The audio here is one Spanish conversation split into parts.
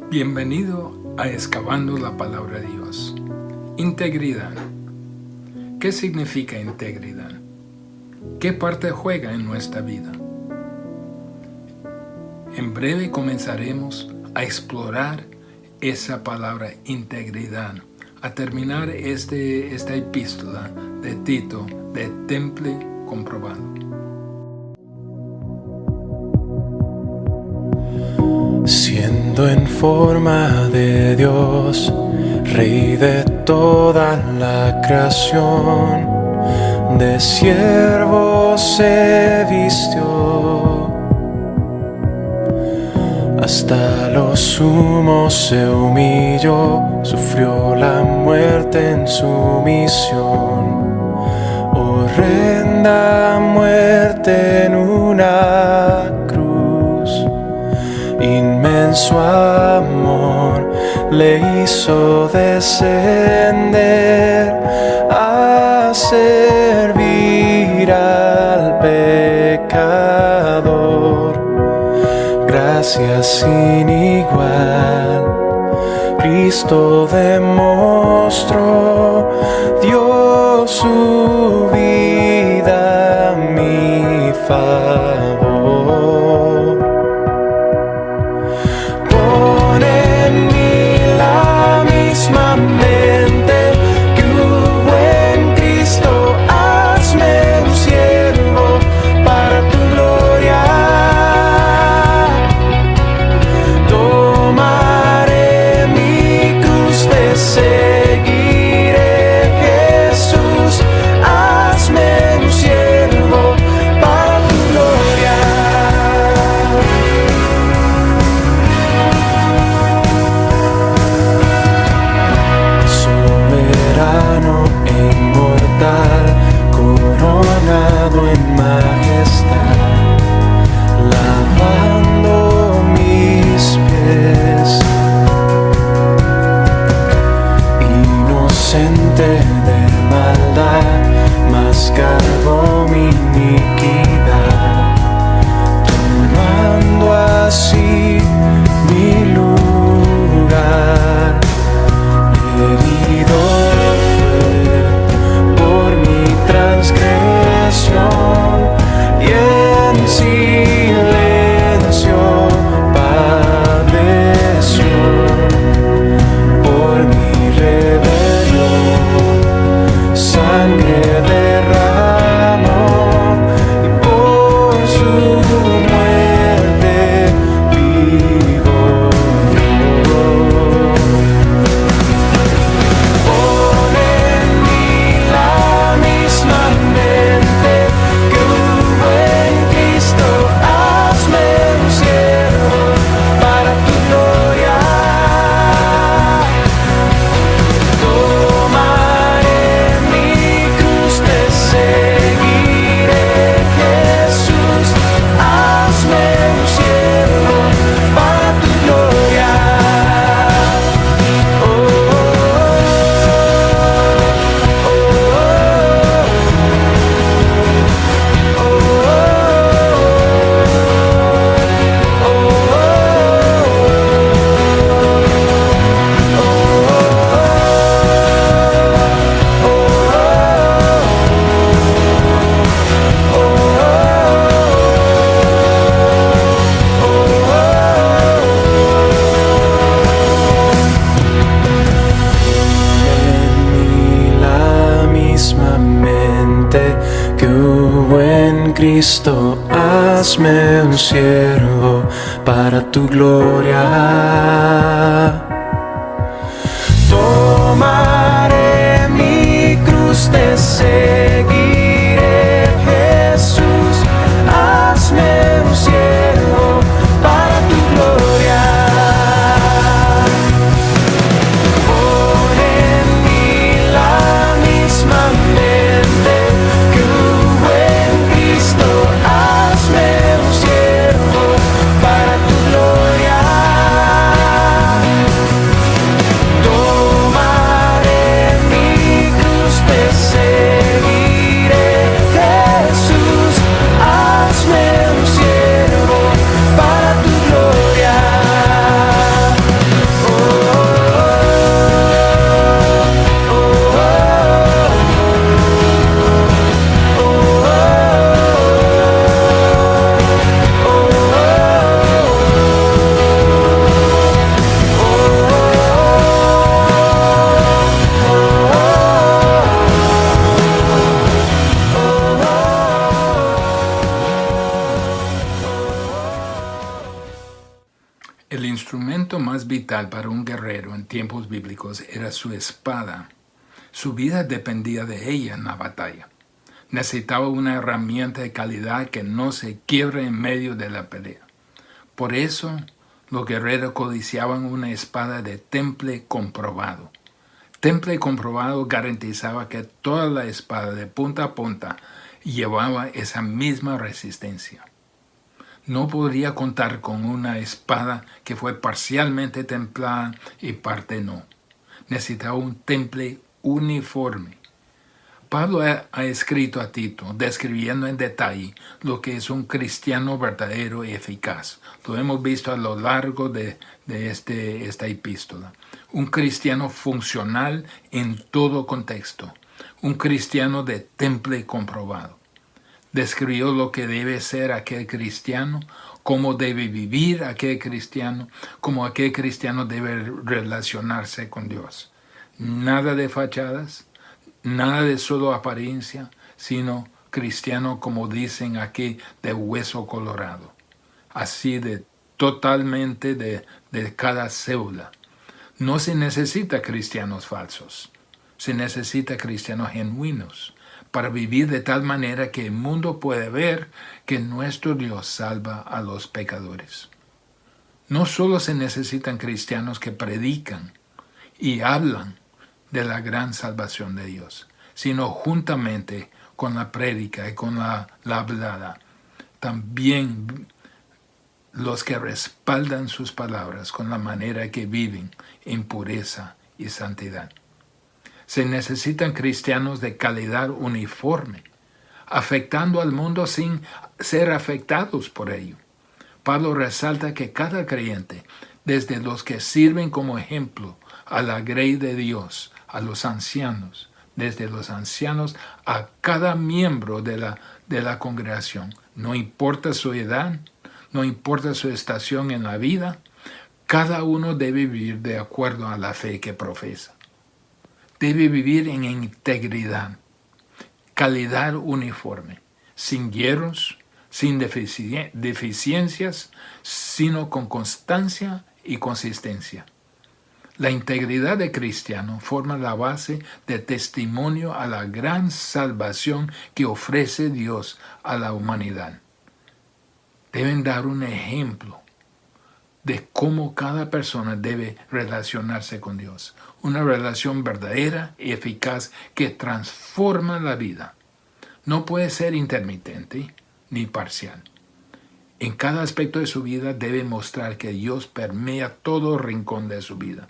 Bienvenido a Excavando la Palabra de Dios. Integridad. ¿Qué significa integridad? ¿Qué parte juega en nuestra vida? En breve comenzaremos a explorar esa palabra integridad, a terminar esta epístola de Tito de Temple Comprobado. Siendo en forma de Dios, Rey de toda la creación, de siervo se vistió, hasta lo sumo se humilló, sufrió la muerte en su misión, horrenda muerte en una cruz. Inmenso amor le hizo descender a servir al pecador. Gracia sin igual, Cristo demostró, dio su vida a mi favor. Cristo, hazme un siervo para tu gloria. Tomaré mi cruz, te seguiré, Jesús, hazme un siervo para tu gloria. Pon en mí la misma mente que hubo en Cristo, hazme un siervo para tu gloria. Tomaré vital para un guerrero en tiempos bíblicos era su espada. Su vida dependía de ella en la batalla. Necesitaba una herramienta de calidad que no se quiebre en medio de la pelea. Por eso, los guerreros codiciaban una espada de temple comprobado. Temple comprobado garantizaba que toda la espada de punta a punta llevaba esa misma resistencia. No podría contar con una espada que fue parcialmente templada y parte no. Necesitaba un temple uniforme. Pablo ha escrito a Tito, describiendo en detalle lo que es un cristiano verdadero y eficaz. Lo hemos visto a lo largo de esta epístola. Un cristiano funcional en todo contexto. Un cristiano de temple comprobado. Describió lo que debe ser aquel cristiano, cómo debe vivir aquel cristiano, cómo aquel cristiano debe relacionarse con Dios. Nada de fachadas, nada de solo apariencia, sino cristiano, como dicen aquí, de hueso colorado. Así de totalmente de cada célula. No se necesita cristianos falsos, se necesita cristianos genuinos para vivir de tal manera que el mundo puede ver que nuestro Dios salva a los pecadores. No solo se necesitan cristianos que predican y hablan de la gran salvación de Dios, sino juntamente con la prédica y con la hablada, también los que respaldan sus palabras con la manera que viven en pureza y santidad. Se necesitan cristianos de calidad uniforme, afectando al mundo sin ser afectados por ello. Pablo resalta que cada creyente, desde los que sirven como ejemplo a la grey de Dios, a los ancianos, desde los ancianos a cada miembro de la congregación, no importa su edad, no importa su estación en la vida, cada uno debe vivir de acuerdo a la fe que profesa. Debe vivir en integridad, calidad uniforme, sin hierros, sin deficiencias, sino con constancia y consistencia. La integridad de cristiano forma la base de testimonio a la gran salvación que ofrece Dios a la humanidad. Deben dar un ejemplo de cómo cada persona debe relacionarse con Dios. Una relación verdadera y eficaz que transforma la vida. No puede ser intermitente ni parcial. En cada aspecto de su vida debe mostrar que Dios permea todo rincón de su vida.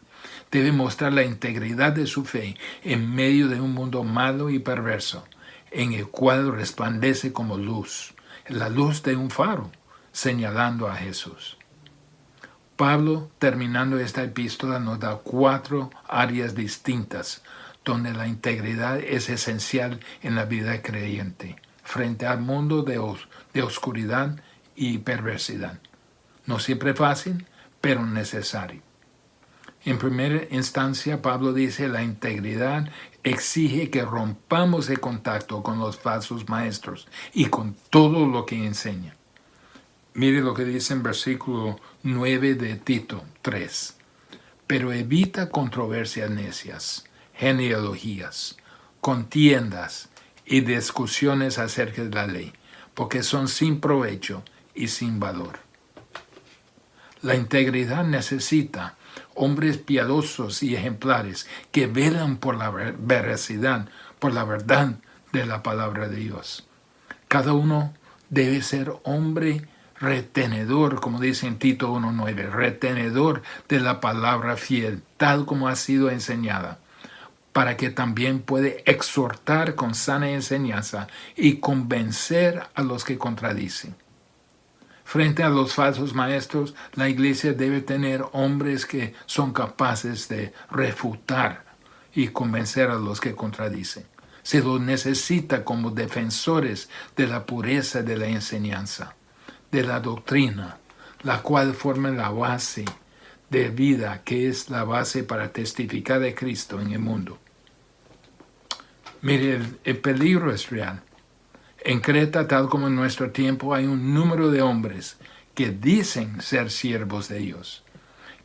Debe mostrar la integridad de su fe en medio de un mundo malo y perverso, en el cual resplandece como luz, la luz de un faro, señalando a Jesús. Pablo, terminando esta epístola, nos da 4 áreas distintas donde la integridad es esencial en la vida creyente, frente al mundo de oscuridad y perversidad. No siempre fácil, pero necesario. En primera instancia, Pablo dice, la integridad exige que rompamos el contacto con los falsos maestros y con todo lo que enseñan. Mire lo que dice en versículo 9 de Tito 3. Pero evita controversias necias, genealogías, contiendas y discusiones acerca de la ley, porque son sin provecho y sin valor. La integridad necesita hombres piadosos y ejemplares que velan por la veracidad, por la verdad de la palabra de Dios. Cada uno debe ser hombre retenedor, como dice en Tito 1:9, retenedor de la palabra fiel, tal como ha sido enseñada, para que también puede exhortar con sana enseñanza y convencer a los que contradicen. Frente a los falsos maestros, la iglesia debe tener hombres que son capaces de refutar y convencer a los que contradicen. Se los necesita como defensores de la pureza de la enseñanza, de la doctrina, la cual forma la base de vida, que es la base para testificar de Cristo en el mundo. Mire, el peligro es real. En Creta, tal como en nuestro tiempo, hay un número de hombres que dicen ser siervos de Dios,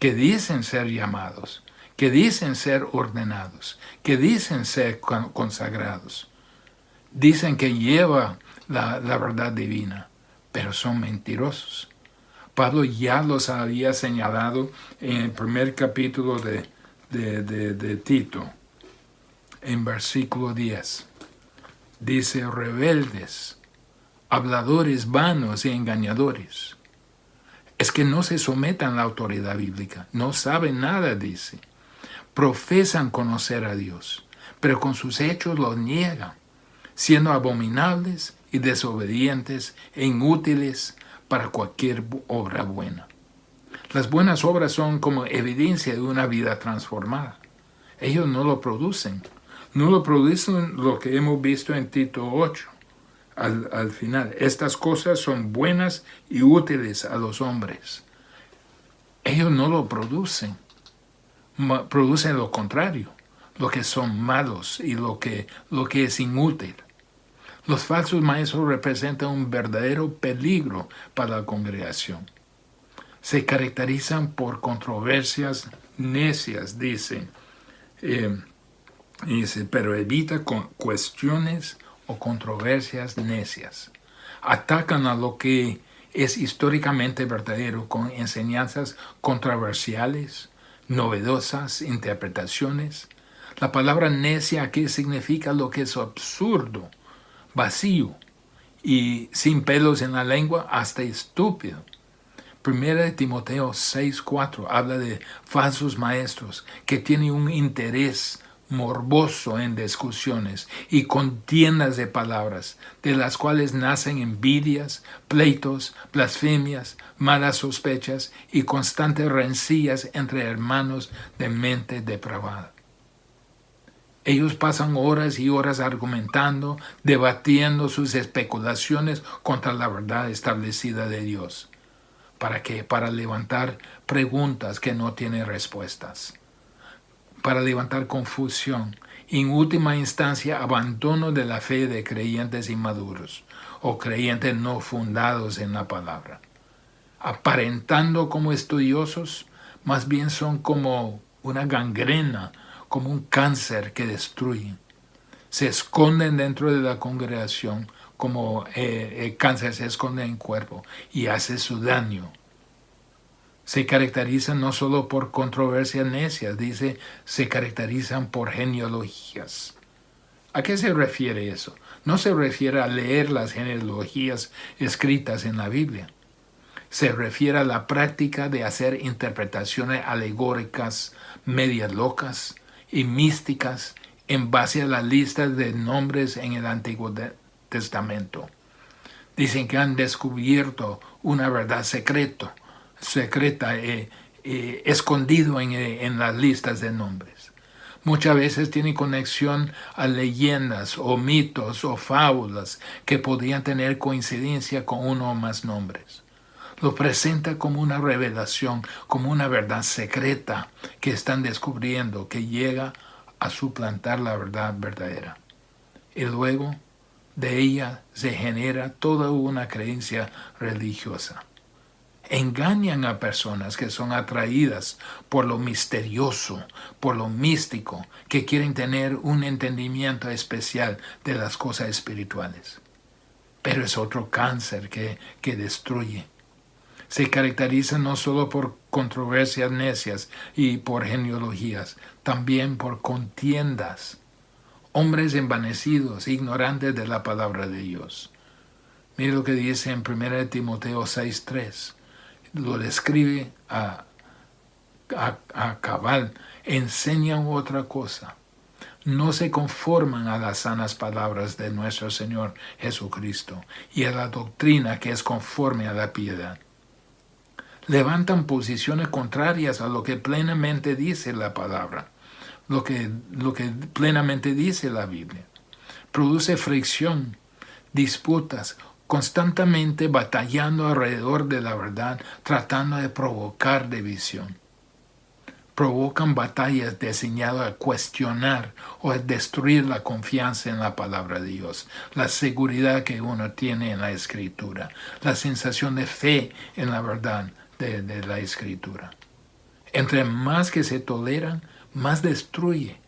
que dicen ser llamados, que dicen ser ordenados, que dicen ser consagrados. Dicen que lleva la verdad divina, pero son mentirosos. Pablo ya los había señalado en el primer capítulo de Tito, en versículo 10. Dice, rebeldes, habladores vanos y engañadores. Es que no se sometan a la autoridad bíblica, no saben nada, dice. Profesan conocer a Dios, pero con sus hechos lo niegan, siendo abominables y desobedientes e inútiles para cualquier obra buena. Las buenas obras son como evidencia de una vida transformada. Ellos no lo producen. No lo producen lo que hemos visto en Tito 8. Al final, estas cosas son buenas y útiles a los hombres. Ellos no lo producen. Producen lo contrario, lo que son malos y lo que es inútil. Los falsos maestros representan un verdadero peligro para la congregación. Se caracterizan por controversias necias, dice, pero evita cuestiones o controversias necias. Atacan a lo que es históricamente verdadero con enseñanzas controversiales, novedosas interpretaciones. La palabra necia aquí significa lo que es absurdo, vacío y sin pelos en la lengua, hasta estúpido. Primera de Timoteo 6:4 habla de falsos maestros que tienen un interés morboso en discusiones y contiendas de palabras, de las cuales nacen envidias, pleitos, blasfemias, malas sospechas y constantes rencillas entre hermanos de mente depravada. Ellos pasan horas y horas argumentando, debatiendo sus especulaciones contra la verdad establecida de Dios. ¿Para qué? Para levantar preguntas que no tienen respuestas. Para levantar confusión. En última instancia, abandono de la fe de creyentes inmaduros o creyentes no fundados en la palabra. Aparentando como estudiosos, más bien son como una gangrena, como un cáncer que destruye. Se esconden dentro de la congregación como el cáncer se esconde en el cuerpo y hace su daño. Se caracterizan no solo por controversias necias, dice, se caracterizan por genealogías. ¿A qué se refiere eso? No se refiere a leer las genealogías escritas en la Biblia. Se refiere a la práctica de hacer interpretaciones alegóricas, medias locas y místicas en base a la lista de nombres en el Antiguo Testamento. Dicen que han descubierto una verdad secreta, escondido en las listas de nombres. Muchas veces tiene conexión a leyendas o mitos o fábulas que podrían tener coincidencia con uno o más nombres. Lo presenta como una revelación, como una verdad secreta que están descubriendo, que llega a suplantar la verdad verdadera. Y luego de ella se genera toda una creencia religiosa. Engañan a personas que son atraídas por lo misterioso, por lo místico, que quieren tener un entendimiento especial de las cosas espirituales. Pero es otro cáncer que destruye. Se caracteriza no solo por controversias necias y por genealogías, también por contiendas. Hombres envanecidos, ignorantes de la palabra de Dios. Mire lo que dice en 1 Timoteo 6:3. Lo describe a cabal. Enseñan otra cosa. No se conforman a las sanas palabras de nuestro Señor Jesucristo y a la doctrina que es conforme a la piedad. Levantan posiciones contrarias a lo que plenamente dice la palabra, lo que plenamente dice la Biblia. Produce fricción, disputas, constantemente batallando alrededor de la verdad, tratando de provocar división. Provocan batallas destinadas a cuestionar o a destruir la confianza en la palabra de Dios, la seguridad que uno tiene en la Escritura, la sensación de fe en la verdad de la Escritura. Entre más que se toleran, más destruye.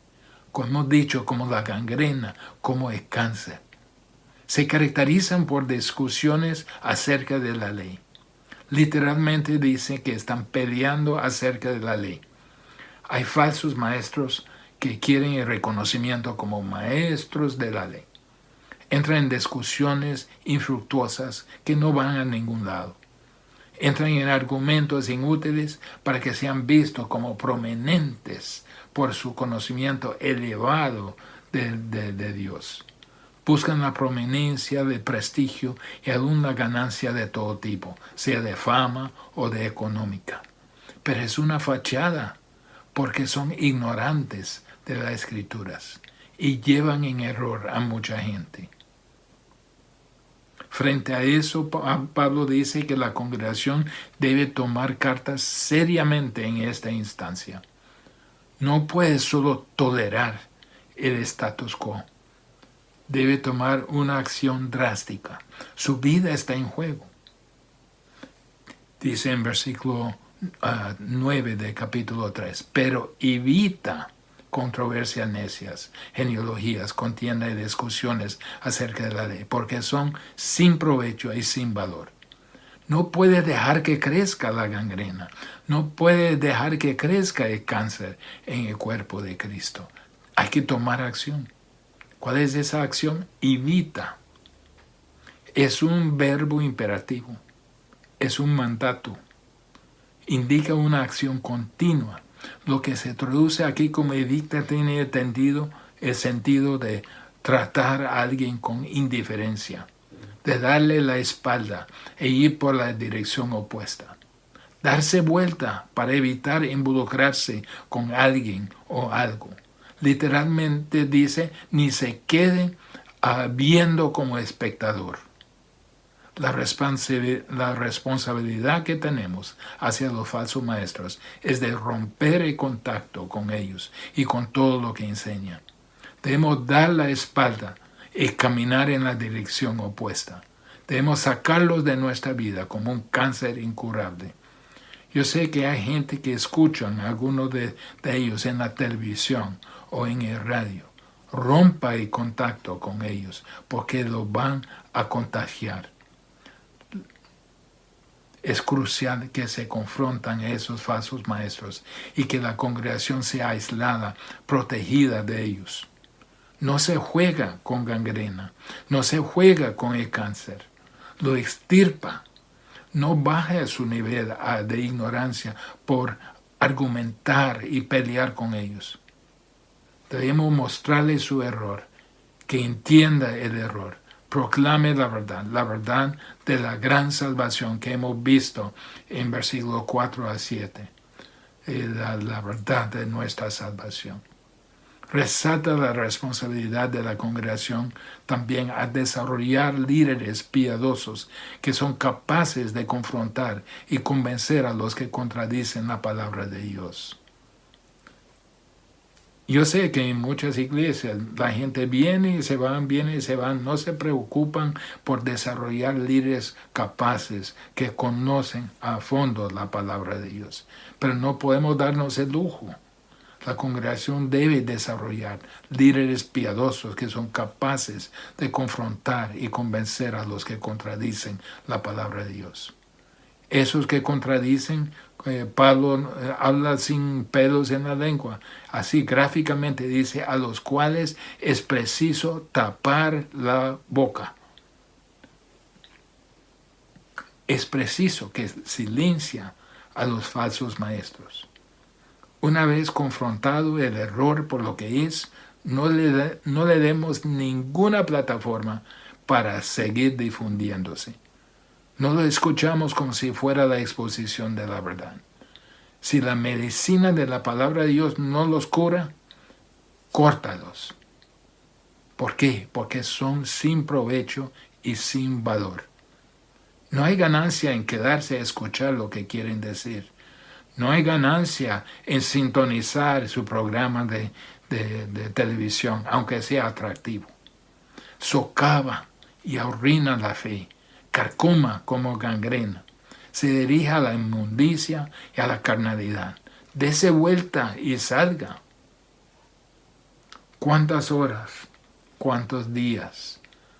Como hemos dicho, como la gangrena, como el cáncer. Se caracterizan por discusiones acerca de la ley. Literalmente dice que están peleando acerca de la ley. Hay falsos maestros que quieren el reconocimiento como maestros de la ley. Entran en discusiones infructuosas que no van a ningún lado. Entran en argumentos inútiles para que sean vistos como prominentes por su conocimiento elevado de Dios. Buscan la prominencia, de prestigio y alguna ganancia de todo tipo, sea de fama o de económica. Pero es una fachada, porque son ignorantes de las Escrituras y llevan en error a mucha gente. Frente a eso, Pablo dice que la congregación debe tomar cartas seriamente en esta instancia. No puede solo tolerar el status quo. Debe tomar una acción drástica. Su vida está en juego. Dice en versículo 9 del capítulo 3, pero evita controversias necias, genealogías, contienda y discusiones acerca de la ley, porque son sin provecho y sin valor. No puede dejar que crezca la gangrena, no puede dejar que crezca el cáncer en el cuerpo de Cristo. Hay que tomar acción. ¿Cuál es esa acción? Evita. Es un verbo imperativo, es un mandato. Indica una acción continua. Lo que se traduce aquí como evita tiene el sentido de tratar a alguien con indiferencia, de darle la espalda e ir por la dirección opuesta. Darse vuelta para evitar involucrarse con alguien o algo. Literalmente dice, ni se quede viendo como espectador. La responsabilidad que tenemos hacia los falsos maestros es de romper el contacto con ellos y con todo lo que enseñan. Debemos dar la espalda y caminar en la dirección opuesta. Debemos sacarlos de nuestra vida como un cáncer incurable. Yo sé que hay gente que escuchan a algunos de ellos en la televisión o en el radio. Rompa el contacto con ellos porque los van a contagiar. Es crucial que se confrontan a esos falsos maestros y que la congregación sea aislada, protegida de ellos. No se juega con gangrena, no se juega con el cáncer, lo extirpa. No baje a su nivel de ignorancia por argumentar y pelear con ellos. Debemos mostrarle su error, que entienda el error. Proclame la verdad de la gran salvación que hemos visto en versículos 4 a 7. La verdad de nuestra salvación. Resalta la responsabilidad de la congregación también a desarrollar líderes piadosos que son capaces de confrontar y convencer a los que contradicen la palabra de Dios. Yo sé que en muchas iglesias la gente viene y se van, no se preocupan por desarrollar líderes capaces que conocen a fondo la palabra de Dios. Pero no podemos darnos el lujo. La congregación debe desarrollar líderes piadosos que son capaces de confrontar y convencer a los que contradicen la palabra de Dios. Esos que contradicen, Pablo habla sin pelos en la lengua. Así gráficamente dice, a los cuales es preciso tapar la boca. Es preciso que silencia a los falsos maestros. Una vez confrontado el error por lo que es, no le demos ninguna plataforma para seguir difundiéndose. No lo escuchamos como si fuera la exposición de la verdad. Si la medicina de la palabra de Dios no los cura, córtalos. ¿Por qué? Porque son sin provecho y sin valor. No hay ganancia en quedarse a escuchar lo que quieren decir. No hay ganancia en sintonizar su programa de televisión, aunque sea atractivo. Socava y arruina la fe. Carcoma como gangrena, se dirige a la inmundicia y a la carnalidad. Dese vuelta y salga. ¿Cuántas horas? ¿Cuántos días?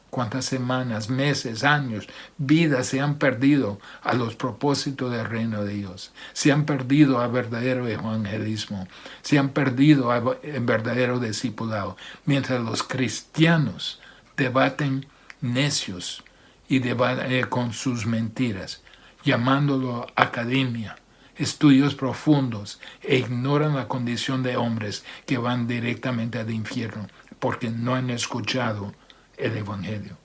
¿Cuántas semanas, meses, años, vidas se han perdido a los propósitos del reino de Dios? Se han perdido al verdadero evangelismo. Se han perdido al verdadero discipulado. Mientras los cristianos debaten necios y debaten con sus mentiras, llamándolo academia, estudios profundos, e ignoran la condición de hombres que van directamente al infierno porque no han escuchado el Evangelio.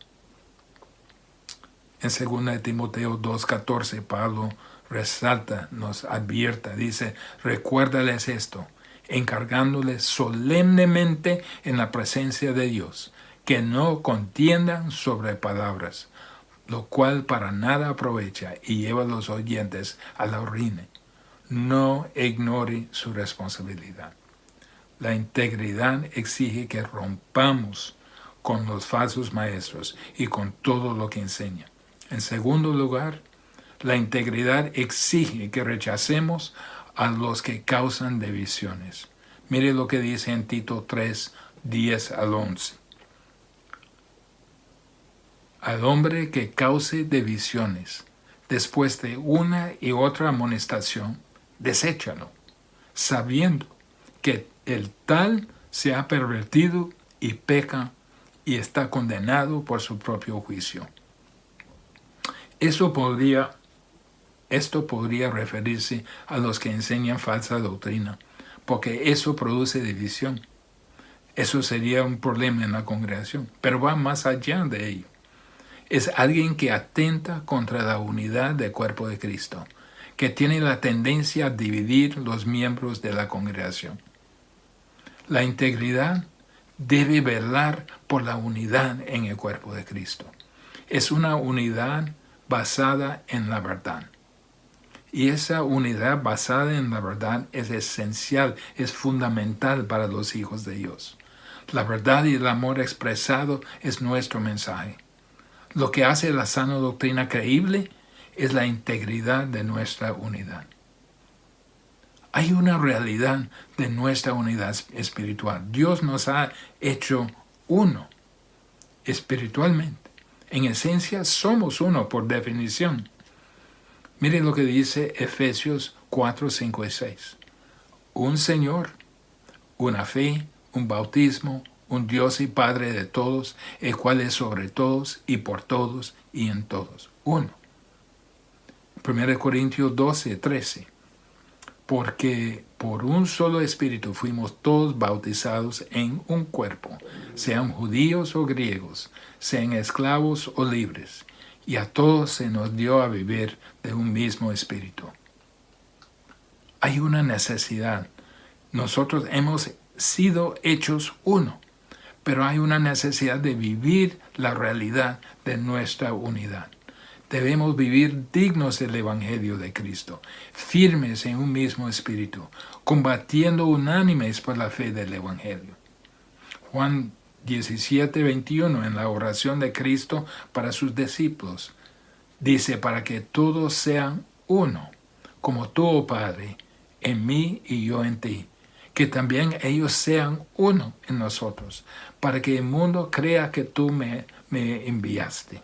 En 2 Timoteo 2:14, Pablo resalta, nos advierte, dice, recuérdales esto, encargándoles solemnemente en la presencia de Dios, que no contiendan sobre palabras, lo cual para nada aprovecha y lleva a los oyentes a la ruina. No ignore su responsabilidad. La integridad exige que rompamos con los falsos maestros y con todo lo que enseña. En segundo lugar, la integridad exige que rechacemos a los que causan divisiones. Mire lo que dice en Tito 3, 10 al 11. Al hombre que cause divisiones, después de una y otra amonestación, deséchalo, sabiendo que el tal se ha pervertido y peca y está condenado por su propio juicio. Esto podría referirse a los que enseñan falsa doctrina, porque eso produce división. Eso sería un problema en la congregación, pero va más allá de ello. Es alguien que atenta contra la unidad del cuerpo de Cristo, que tiene la tendencia a dividir los miembros de la congregación. La integridad debe velar por la unidad en el cuerpo de Cristo. Es una unidad basada en la verdad. Y esa unidad basada en la verdad es esencial, es fundamental para los hijos de Dios. La verdad y el amor expresado es nuestro mensaje. Lo que hace la sana doctrina creíble es la integridad de nuestra unidad. Hay una realidad de nuestra unidad espiritual. Dios nos ha hecho uno espiritualmente. En esencia somos uno por definición. Miren lo que dice Efesios 4, 5 y 6. Un Señor, una fe, un bautismo, un Dios y Padre de todos, el cual es sobre todos y por todos y en todos. Uno. 1 Corintios 12, 13. Porque por un solo espíritu fuimos todos bautizados en un cuerpo, sean judíos o griegos, sean esclavos o libres, y a todos se nos dio a vivir de un mismo espíritu. Hay una necesidad. Nosotros hemos sido hechos uno, pero hay una necesidad de vivir la realidad de nuestra unidad. Debemos vivir dignos del Evangelio de Cristo, firmes en un mismo espíritu, combatiendo unánimes por la fe del Evangelio. Juan 17, 21, en la oración de Cristo para sus discípulos, dice, para que todos sean uno, como tú, oh Padre, en mí y yo en ti, que también ellos sean uno en nosotros, para que el mundo crea que tú me enviaste.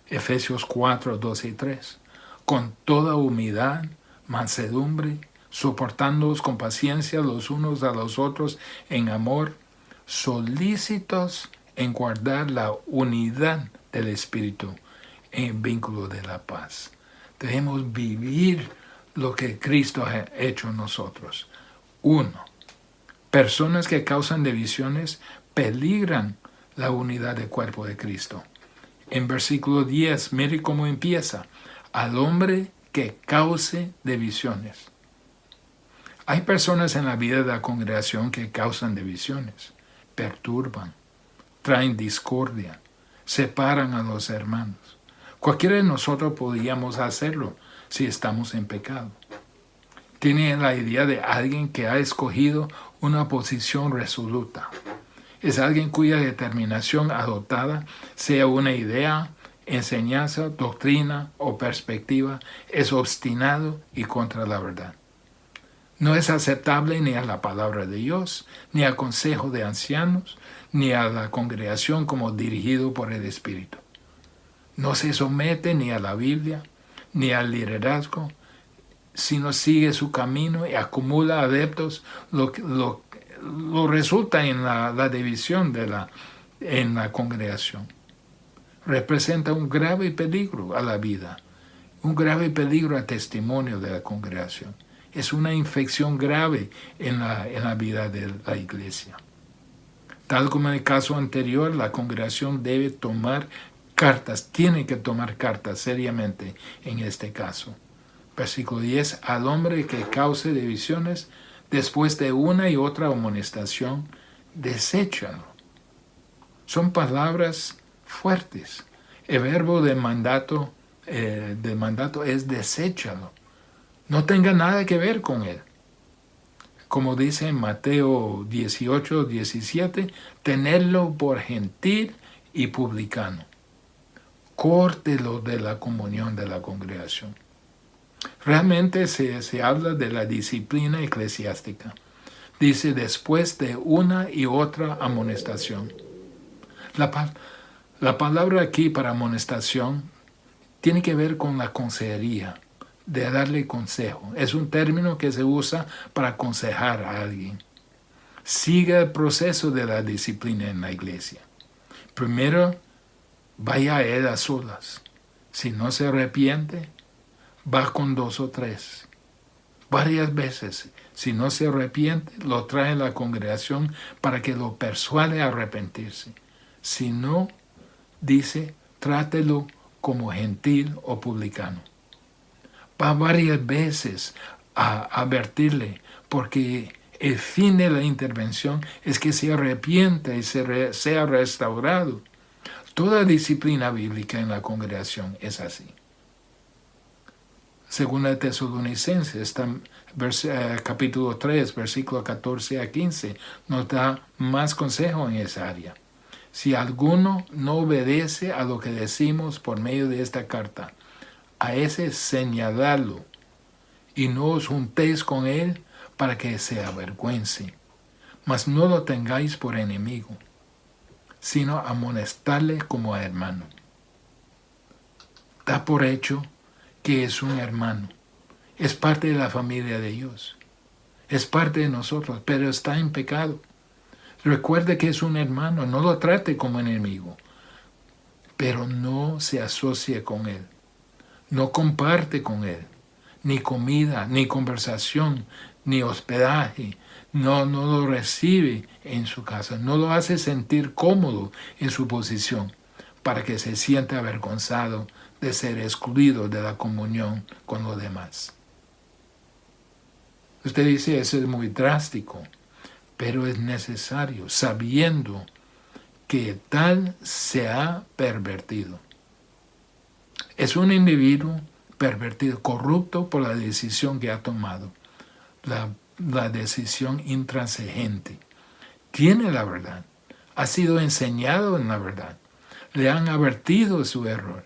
Efesios 4, 12 y 3. Con toda humildad, mansedumbre, soportándoos con paciencia los unos a los otros en amor, solícitos en guardar la unidad del Espíritu en vínculo de la paz. Debemos vivir lo que Cristo ha hecho en nosotros. Uno, personas que causan divisiones peligran la unidad del cuerpo de Cristo. En versículo 10, mire cómo empieza. Al hombre que cause divisiones. Hay personas en la vida de la congregación que causan divisiones, perturban, traen discordia, separan a los hermanos. Cualquiera de nosotros podríamos hacerlo si estamos en pecado. Tiene la idea de alguien que ha escogido una posición resoluta. Es alguien cuya determinación adoptada, sea una idea, enseñanza, doctrina o perspectiva, es obstinado y contra la verdad. No es aceptable ni a la palabra de Dios, ni al consejo de ancianos, ni a la congregación como dirigido por el Espíritu. No se somete ni a la Biblia, ni al liderazgo, sino sigue su camino y acumula adeptos, lo resulta en la división en la congregación. Representa un grave peligro a la vida, un grave peligro al testimonio de la congregación. Es una infección grave en la vida de la iglesia. Tal como en el caso anterior, la congregación debe tomar cartas, tiene que tomar cartas seriamente en este caso. Versículo 10, al hombre que cause divisiones, después de una y otra amonestación, deséchalo. Son palabras fuertes. El verbo de mandato es deséchalo. No tenga nada que ver con él. Como dice en Mateo 18, 17, tenerlo por gentil y publicano. Córtelo de la comunión de la congregación. Realmente se habla de la disciplina eclesiástica. Dice después de una y otra amonestación. La palabra aquí para amonestación tiene que ver con la consejería, de darle consejo. Es un término que se usa para aconsejar a alguien. Siga el proceso de la disciplina en la iglesia. Primero, vaya a él a solas. Si no se arrepiente, va con 2 o 3. Varias veces, si no se arrepiente, lo trae a la congregación para que lo persuade a arrepentirse. Si no, dice, trátelo como gentil o publicano. Va varias veces a advertirle, porque el fin de la intervención es que se arrepienta y sea restaurado. Toda disciplina bíblica en la congregación es así. Según la Tesalonicenses, capítulo 3, versículo 14 a 15, nos da más consejo en esa área. Si alguno no obedece a lo que decimos por medio de esta carta, a ese señaladlo y no os juntéis con él para que se avergüence. Mas no lo tengáis por enemigo, sino amonestarle como a hermano. Da por hecho que es un hermano, es parte de la familia de Dios, es parte de nosotros, pero está en pecado. Recuerde que es un hermano, no lo trate como enemigo, pero no se asocie con él, no comparte con él, ni comida, ni conversación, ni hospedaje, no lo recibe en su casa, no lo hace sentir cómodo en su posición, para que se sienta avergonzado de ser excluido de la comunión con los demás. Usted dice, eso es muy drástico, pero es necesario, sabiendo que tal se ha pervertido. Es un individuo pervertido, corrupto por la decisión que ha tomado, la decisión intransigente. Tiene la verdad, ha sido enseñado en la verdad, le han advertido su error.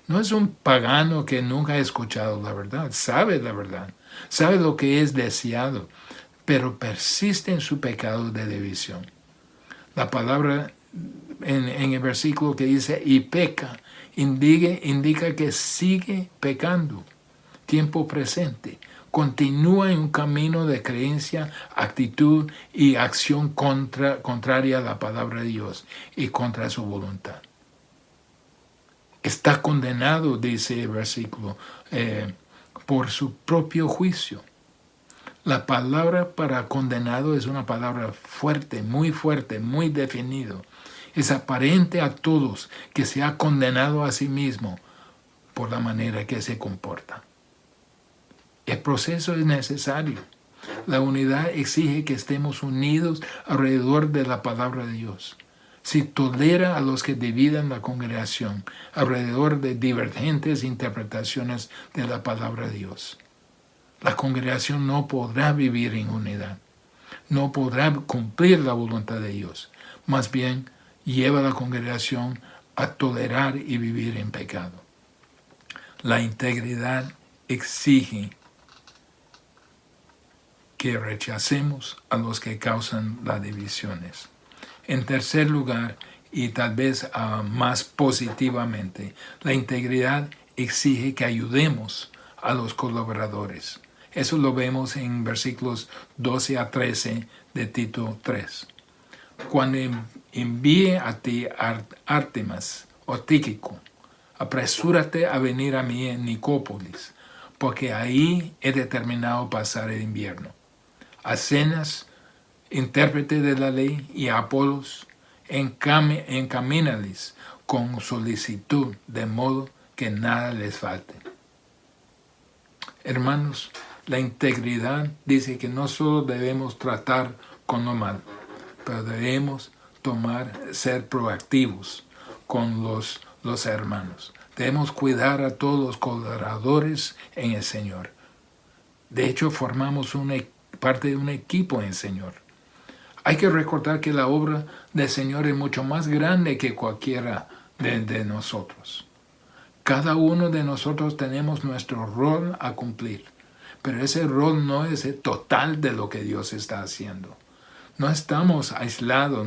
No es un pagano que nunca ha escuchado la verdad, sabe la verdad, sabe lo que es deseado, pero persiste en su pecado de división. La palabra en el versículo que dice y peca, indica que sigue pecando, tiempo presente, continúa en un camino de creencia, actitud y acción contraria a la palabra de Dios y contra su voluntad. Está condenado, dice el versículo, por su propio juicio. La palabra para condenado es una palabra fuerte, muy definido. Es aparente a todos que se ha condenado a sí mismo por la manera que se comporta. El proceso es necesario. La unidad exige que estemos unidos alrededor de la palabra de Dios. Si tolera a los que dividan la congregación alrededor de divergentes interpretaciones de la palabra de Dios, la congregación no podrá vivir en unidad, no podrá cumplir la voluntad de Dios. Más bien, lleva a la congregación a tolerar y vivir en pecado. La integridad exige que rechacemos a los que causan las divisiones. En tercer lugar, y tal vez más positivamente, la integridad exige que ayudemos a los colaboradores. Eso lo vemos en versículos 12 a 13 de Tito 3. Cuando envíe a ti Artemas o Tíquico, apresúrate a venir a mí en Nicópolis, porque ahí he determinado pasar el invierno. A Zenas, intérprete de la ley, y a Apolos, encamínales con solicitud, de modo que nada les falte. Hermanos, la integridad dice que no solo debemos tratar con lo mal, pero debemos ser proactivos con los hermanos. Debemos cuidar a todos los colaboradores en el Señor. De hecho, formamos parte de un equipo en el Señor. Hay que recordar que la obra del Señor es mucho más grande que cualquiera de nosotros. Cada uno de nosotros tenemos nuestro rol a cumplir, pero ese rol no es el total de lo que Dios está haciendo. No estamos aislados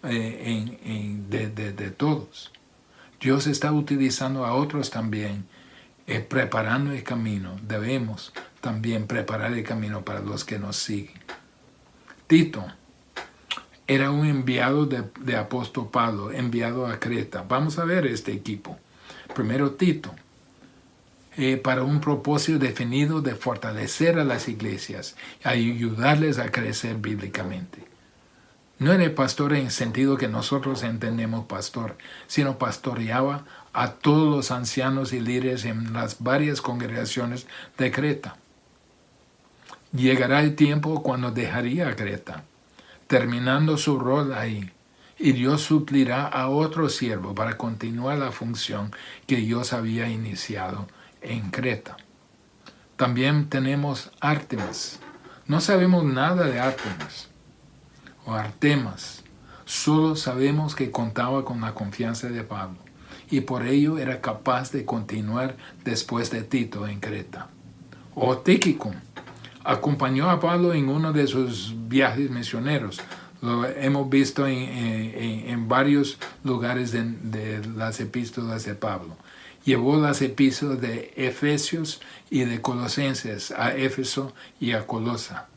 de todos. Dios está utilizando a otros también, preparando el camino. Debemos también preparar el camino para los que nos siguen. Tito era un enviado de apóstol Pablo, enviado a Creta. Vamos a ver este equipo. Primero Tito, para un propósito definido de fortalecer a las iglesias y ayudarles a crecer bíblicamente. No era pastor en el sentido que nosotros entendemos pastor, sino pastoreaba a todos los ancianos y líderes en las varias congregaciones de Creta. Llegará el tiempo cuando dejaría a Creta, terminando su rol ahí, y Dios suplirá a otro siervo para continuar la función que Dios había iniciado en Creta. También tenemos Artemas. No sabemos nada de Artemas o Artemas. Solo sabemos que contaba con la confianza de Pablo y por ello era capaz de continuar después de Tito en Creta. O Tíquico acompañó a Pablo en uno de sus viajes misioneros. Lo hemos visto en varios lugares de las epístolas de Pablo. Llevó las epístolas de Efesios y de Colosenses a Éfeso y a Colosa.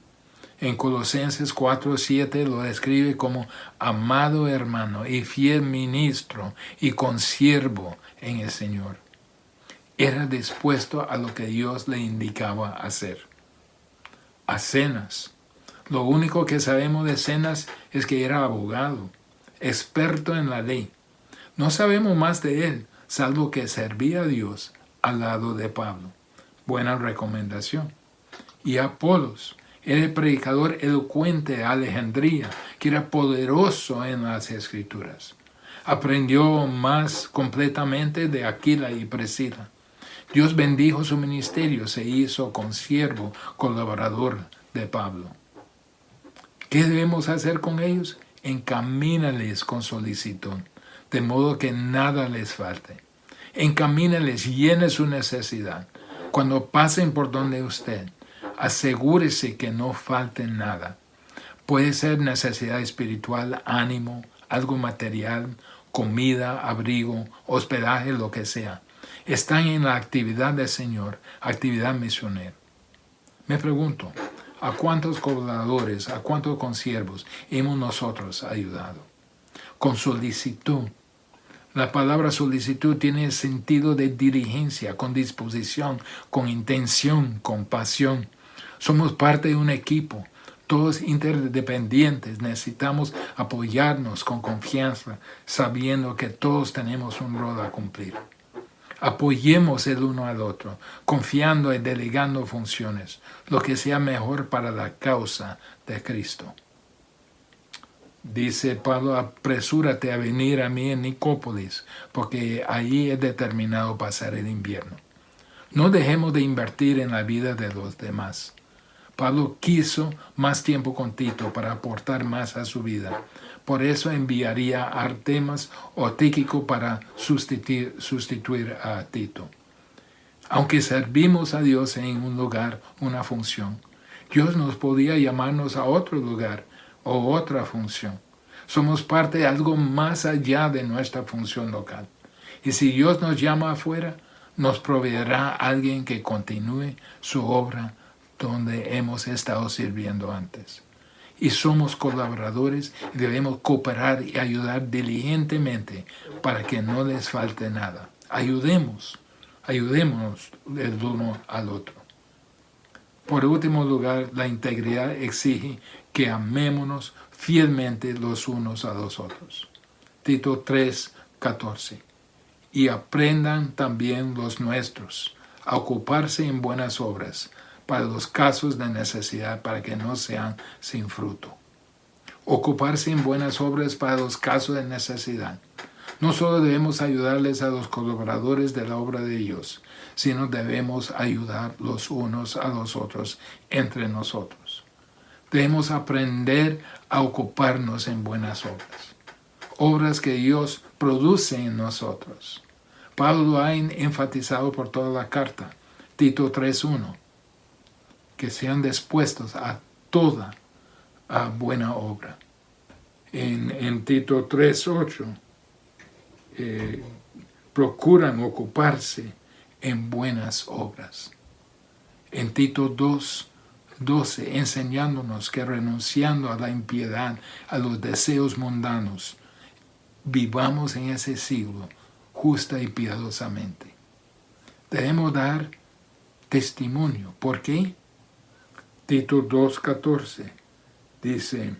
En Colosenses 4:7 lo describe como amado hermano y fiel ministro y consiervo en el Señor. Era dispuesto a lo que Dios le indicaba hacer. A Zenas. Lo único que sabemos de Zenas es que era abogado, experto en la ley. No sabemos más de él, salvo que servía a Dios al lado de Pablo. Buena recomendación. Y Apolos, era el predicador elocuente de Alejandría, que era poderoso en las Escrituras. Aprendió más completamente de Aquila y Priscila. Dios bendijo su ministerio, se hizo consiervo, colaborador de Pablo. ¿Qué debemos hacer con ellos? Encamínales con solicitud, de modo que nada les falte. Encamínales, llene su necesidad. Cuando pasen por donde usted, asegúrese que no falte nada. Puede ser necesidad espiritual, ánimo, algo material, comida, abrigo, hospedaje, lo que sea. Están en la actividad del Señor, actividad misionera. Me pregunto, ¿a cuántos colaboradores, a cuántos consiervos hemos nosotros ayudado? Con solicitud. La palabra solicitud tiene el sentido de diligencia, con disposición, con intención, con pasión. Somos parte de un equipo, todos interdependientes. Necesitamos apoyarnos con confianza, sabiendo que todos tenemos un rol a cumplir. Apoyemos el uno al otro, confiando y delegando funciones, lo que sea mejor para la causa de Cristo. Dice Pablo, apresúrate a venir a mí en Nicópolis, porque allí he determinado pasar el invierno. No dejemos de invertir en la vida de los demás. Pablo quiso más tiempo con Tito para aportar más a su vida. Por eso enviaría a Artemas o Tíquico para sustituir a Tito. Aunque servimos a Dios en un lugar, una función, Dios nos podía llamarnos a otro lugar o otra función. Somos parte de algo más allá de nuestra función local. Y si Dios nos llama afuera, nos proveerá alguien que continúe su obra donde hemos estado sirviendo antes. Y somos colaboradores y debemos cooperar y ayudar diligentemente para que no les falte nada. Ayudémonos el uno al otro. Por último lugar, la integridad exige que amémonos fielmente los unos a los otros. Tito 3:14. Y aprendan también los nuestros a ocuparse en buenas obras para los casos de necesidad, para que no sean sin fruto. Ocuparse en buenas obras para los casos de necesidad. No solo debemos ayudarles a los colaboradores de la obra de Dios, sino debemos ayudar los unos a los otros entre nosotros. Debemos aprender a ocuparnos en buenas obras. Obras que Dios produce en nosotros. Pablo lo ha enfatizado por toda la carta. Tito 3:1. Que sean dispuestos a toda buena obra. En Tito 3:8. Procuran ocuparse en buenas obras. En Tito 2:12, enseñándonos que renunciando a la impiedad, a los deseos mundanos, vivamos en ese siglo justa y piadosamente. Debemos dar testimonio. ¿Por qué? Tito 2:14 dice,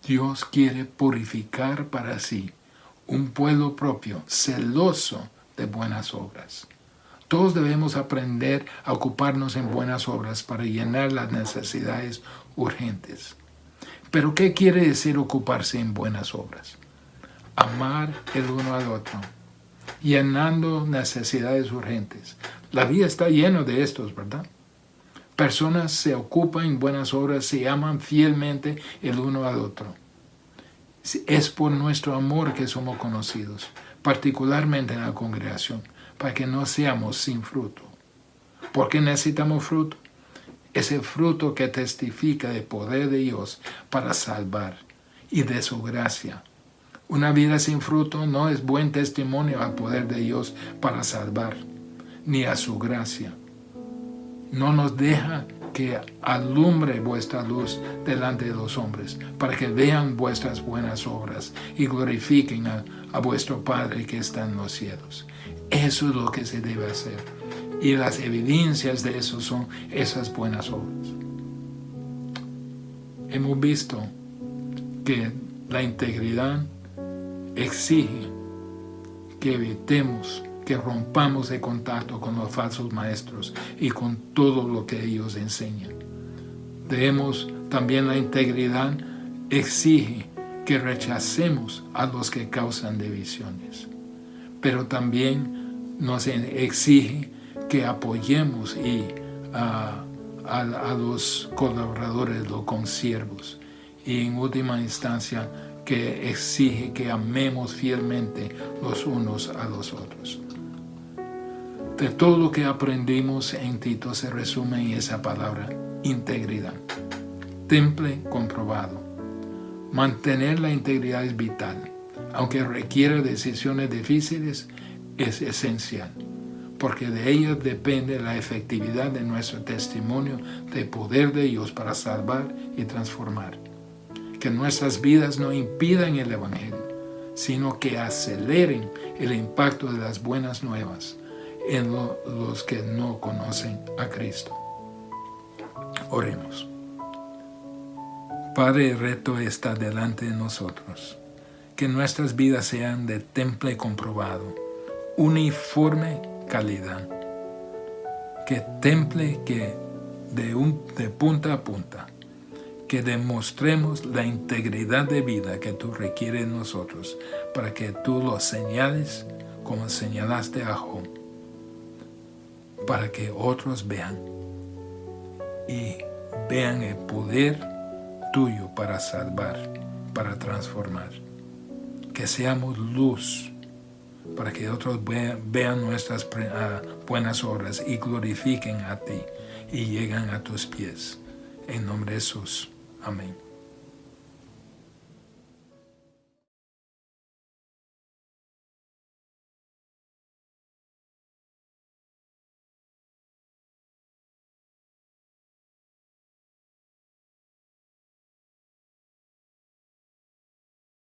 Dios quiere purificar para sí un pueblo propio, celoso de buenas obras. Todos debemos aprender a ocuparnos en buenas obras para llenar las necesidades urgentes. ¿Pero qué quiere decir ocuparse en buenas obras? Amar el uno al otro, llenando necesidades urgentes. La vida está llena de estos, ¿verdad? Personas se ocupan en buenas obras, se aman fielmente el uno al otro. Es por nuestro amor que somos conocidos, particularmente en la congregación, para que no seamos sin fruto. ¿Por qué necesitamos fruto? Ese fruto que testifica del poder de Dios para salvar y de su gracia. Una vida sin fruto no es buen testimonio al poder de Dios para salvar, ni a su gracia. No nos deja que alumbre vuestra luz delante de los hombres, para que vean vuestras buenas obras y glorifiquen a vuestro Padre que está en los cielos. Eso es lo que se debe hacer. Y las evidencias de eso son esas buenas obras. Hemos visto que la integridad exige que evitemos, que rompamos el contacto con los falsos maestros y con todo lo que ellos enseñan. También la integridad exige que rechacemos a los que causan divisiones, pero también nos exige que apoyemos a los colaboradores, los consiervos, y en última instancia que exige que amemos fielmente los unos a los otros. De todo lo que aprendimos en Tito se resume en esa palabra, integridad. Temple comprobado. Mantener la integridad es vital. Aunque requiere decisiones difíciles, es esencial, porque de ella depende la efectividad de nuestro testimonio del poder de Dios para salvar y transformar. Que nuestras vidas no impidan el Evangelio, sino que aceleren el impacto de las buenas nuevas en los que no conocen a Cristo. Oremos. Padre, el reto está delante de nosotros. Que nuestras vidas sean de temple comprobado, uniforme calidad. Que temple que de punta a punta, que demostremos la integridad de vida que tú requieres en nosotros, para que tú lo señales como señalaste a Job, para que otros vean y vean el poder tuyo para salvar, para transformar. Que seamos luz, para que otros vean nuestras buenas obras y glorifiquen a ti y llegan a tus pies. En nombre de Jesús. Amén.